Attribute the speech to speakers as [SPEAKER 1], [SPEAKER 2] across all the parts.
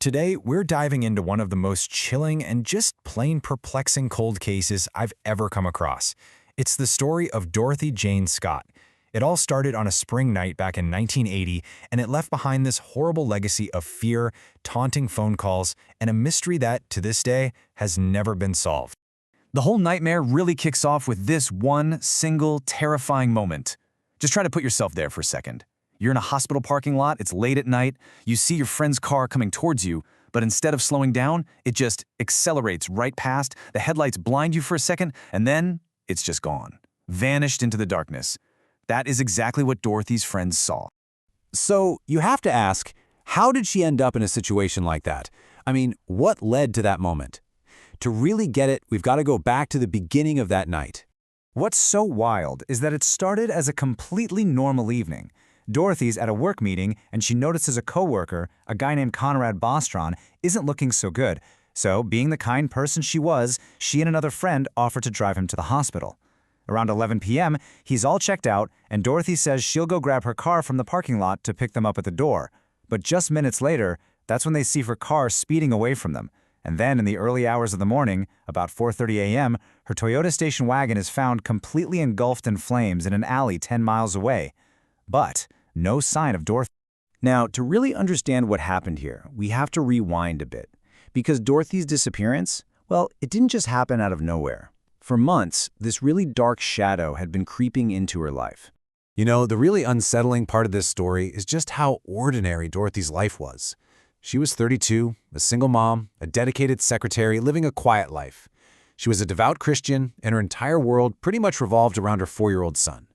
[SPEAKER 1] Today, we're diving into one of the most chilling and just plain perplexing cold cases I've ever come across. It's the story of Dorothy Jane Scott. It all started on a spring night back in 1980, and it left behind this horrible legacy of fear, taunting phone calls, and a mystery that, to this day, has never been solved.
[SPEAKER 2] The whole nightmare really kicks off with this one single terrifying moment. Just try to put yourself there for a second. You're in a hospital parking lot, it's late at night, you see your friend's car coming towards you, but instead of slowing down, it just accelerates right past, the headlights blind you for a second, and then it's just gone, vanished into the darkness. That is exactly what Dorothy's friends saw.
[SPEAKER 3] So you have to ask, how did she end up in a situation like that? I mean, what led to that moment? To really get it, we've got to go back to the beginning of that night.
[SPEAKER 4] What's so wild is that it started as a completely normal evening. Dorothy's at a work meeting and she notices a coworker, a guy named Conrad Bostron, isn't looking so good. So, being the kind person she was, she and another friend offer to drive him to the hospital. Around 11 p.m., he's all checked out, and Dorothy says she'll go grab her car from the parking lot to pick them up at the door. But just minutes later, that's when they see her car speeding away from them. And then in the early hours of the morning, about 4:30 a.m., her Toyota station wagon is found completely engulfed in flames in an alley 10 miles away. But no sign of Dorothy.
[SPEAKER 3] Now, to really understand what happened here, we have to rewind a bit. Because Dorothy's disappearance, well, it didn't just happen out of nowhere. For months, this really dark shadow had been creeping into her life.
[SPEAKER 5] You know, the really unsettling part of this story is just how ordinary Dorothy's life was. She was 32, a single mom, a dedicated secretary, living a quiet life. She was a devout Christian, and her entire world pretty much revolved around her 4-year-old son.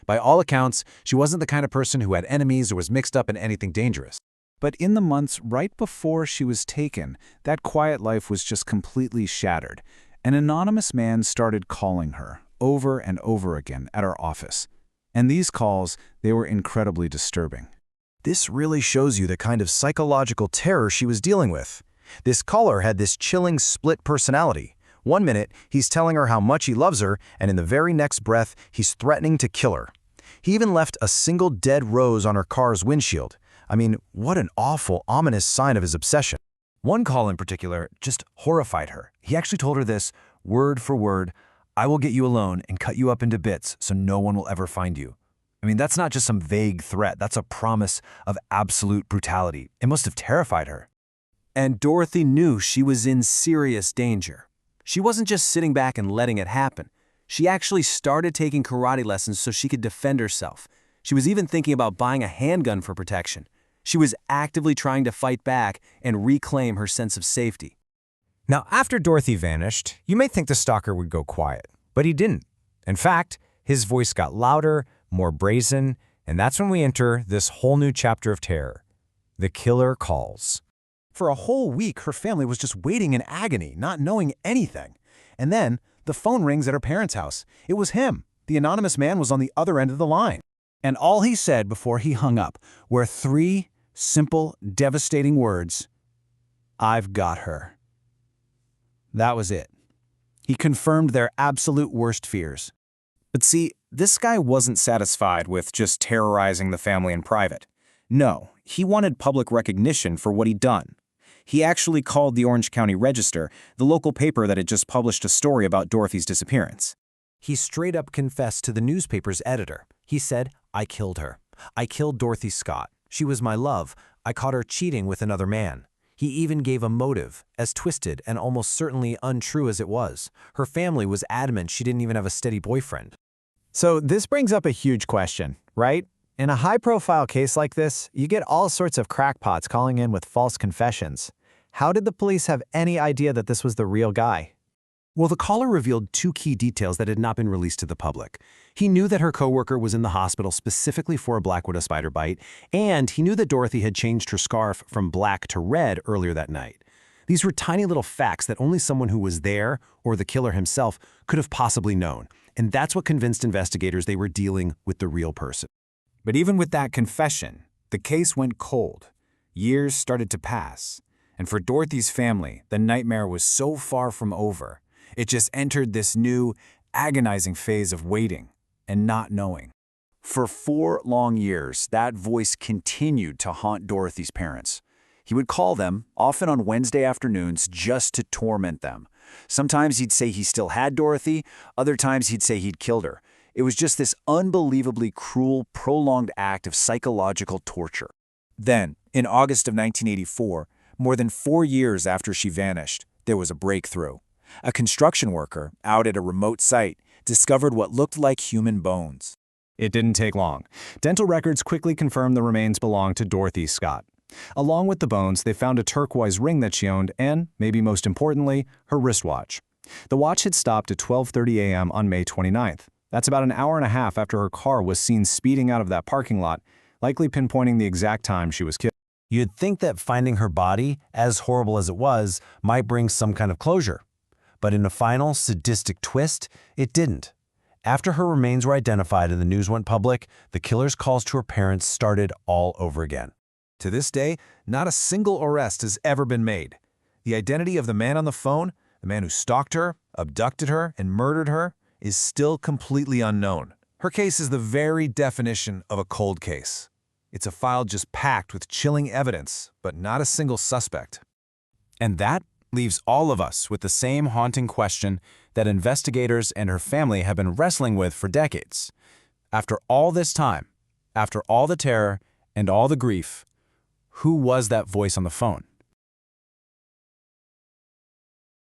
[SPEAKER 5] By all accounts, she wasn't the kind of person who had enemies or was mixed up in anything dangerous.
[SPEAKER 4] But in the months right before she was taken, that quiet life was just completely shattered. An anonymous man started calling her over and over again at our office. And these calls, they were incredibly disturbing.
[SPEAKER 1] This really shows you the kind of psychological terror she was dealing with. This caller had this chilling split personality. One minute, he's telling her how much he loves her, and in the very next breath, he's threatening to kill her. He even left a single dead rose on her car's windshield. I mean, what an awful, ominous sign of his obsession.
[SPEAKER 2] One call in particular just horrified her. He actually told her this, word for word, "I will get you alone and cut you up into bits so no one will ever find you." I mean, that's not just some vague threat. That's a promise of absolute brutality. It must have terrified her.
[SPEAKER 3] And Dorothy knew she was in serious danger. She wasn't just sitting back and letting it happen. She actually started taking karate lessons so she could defend herself. She was even thinking about buying a handgun for protection. She was actively trying to fight back and reclaim her sense of safety.
[SPEAKER 1] Now, after Dorothy vanished, you may think the stalker would go quiet, but he didn't. In fact, his voice got louder, more brazen, and that's when we enter this whole new chapter of terror. The killer calls.
[SPEAKER 3] For a whole week, her family was just waiting in agony, not knowing anything. And then, the phone rings at her parents' house. It was him. The anonymous man was on the other end of the line. And all he said before he hung up were 3 simple, devastating words. "I've got her." That was it. He confirmed their absolute worst fears. But see, this guy wasn't satisfied with just terrorizing the family in private. No, he wanted public recognition for what he'd done. He actually called the Orange County Register, the local paper that had just published a story about Dorothy's disappearance.
[SPEAKER 5] He straight up confessed to the newspaper's editor. He said, "I killed her. I killed Dorothy Scott. She was my love. I caught her cheating with another man." He even gave a motive, as twisted and almost certainly untrue as it was. Her family was adamant she didn't even have a steady boyfriend.
[SPEAKER 4] So this brings up a huge question, right? In a high-profile case like this, you get all sorts of crackpots calling in with false confessions. How did the police have any idea that this was the real guy?
[SPEAKER 3] Well, the caller revealed 2 key details that had not been released to the public. He knew that her coworker was in the hospital specifically for a black widow spider bite, and he knew that Dorothy had changed her scarf from black to red earlier that night. These were tiny little facts that only someone who was there, or the killer himself, could have possibly known. And that's what convinced investigators they were dealing with the real person.
[SPEAKER 4] But even with that confession, the case went cold. Years started to pass. And for Dorothy's family, the nightmare was so far from over. It just entered this new, agonizing phase of waiting and not knowing. For 4 long years, that voice continued to haunt Dorothy's parents.
[SPEAKER 6] He would call them, often on Wednesday afternoons, just to torment them. Sometimes he'd say he still had Dorothy, other times he'd say he'd killed her. It was just this unbelievably cruel, prolonged act of psychological torture. Then, in August of 1984, more than 4 years after she vanished, there was a breakthrough. A construction worker, out at a remote site, discovered what looked like human bones.
[SPEAKER 2] It didn't take long. Dental records quickly confirmed the remains belonged to Dorothy Scott. Along with the bones, they found a turquoise ring that she owned and, maybe most importantly, her wristwatch. The watch had stopped at 12:30 a.m. on May 29th. That's about an hour and a half after her car was seen speeding out of that parking lot, likely pinpointing the exact time she was killed.
[SPEAKER 5] You'd think that finding her body, as horrible as it was, might bring some kind of closure. But in a final, sadistic twist, it didn't. After her remains were identified and the news went public, the killer's calls to her parents started all over again.
[SPEAKER 1] To this day, not a single arrest has ever been made. The identity of the man on the phone, the man who stalked her, abducted her, and murdered her, is still completely unknown. Her case is the very definition of a cold case. It's a file just packed with chilling evidence, but not a single suspect.
[SPEAKER 2] And that leaves all of us with the same haunting question that investigators and her family have been wrestling with for decades. After all this time, after all the terror and all the grief, who was that voice on the phone?